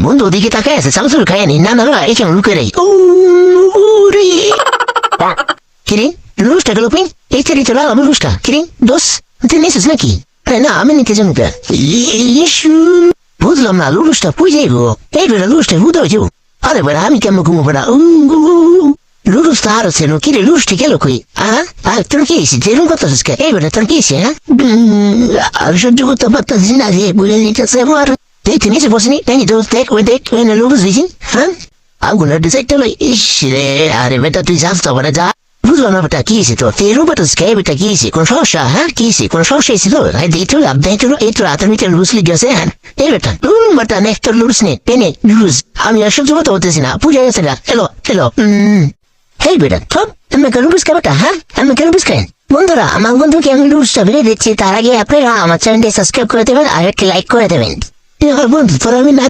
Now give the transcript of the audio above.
বন্ধু ওদিকে তাকায় আছে, চালচুল খায় নি, না না এখানে লুকে রে। কিরে লুসটা গেল পিন, এই চারি চলা আমি লুসটা। কিরে দোষ তুই নিছিস নাকি? না আমি নিতে যাবো। বুঝলাম না, লুসটা পুই যাইব, এই বেড়া লুসটা বুঝতে হয়েছে। আরে বেড়া আমি কেমন ঘুমো বেড়া, লুরুস তো আরো ছিল। কিরে লুসটি গেল কই? আর তোর কি হয়েছে, যেরকম কথা এই বেড়া তোর কি হয়েছে? হ্যাঁ আর সহ্য করতে পারতেছি না রে, বলে নিতেছে আমার। দেখ নিচে বসিনি, তাই দোষ দেখ ওই দেখ লুরুস দিয়েছি। হ্যাঁ আগুনের ডিসাইডটা হলো। ইস রে, আরে বেটা তুই যাস তো বেটা, যা। বুঝলাম না বেটা কি হয়েছে তোর, তুই রূপা তো বেটা কি হয়েছে, কোন সমস্যা? হ্যাঁ কি হয়েছে, কোন সমস্যা হয়েছিল? দেখলো দেখলো এই তো রাতের ভিতরে লুস লিখেছে। হ্যাঁ এই বেটা বেটা নেক্সট তোর লুরুস নে টেনে লুরুস। আমি আর সহ্য করতে হতেছি না, পূজা গেছে না। এলো এলো হেই বেটা থপ, আমাকে লুরুস কে বেটা? হ্যাঁ আমাকে লুরুস খাই। বন্ধুরা আমার বন্ধুকে আমি লুরুসটা বেড়ে দিচ্ছি, তার আগে আপনারা আমার চ্যানেলটি সাবস্ক্রাইব করে দেবেন আর একটা লাইক করে দেবেন। বন্ধু তোরা আমি না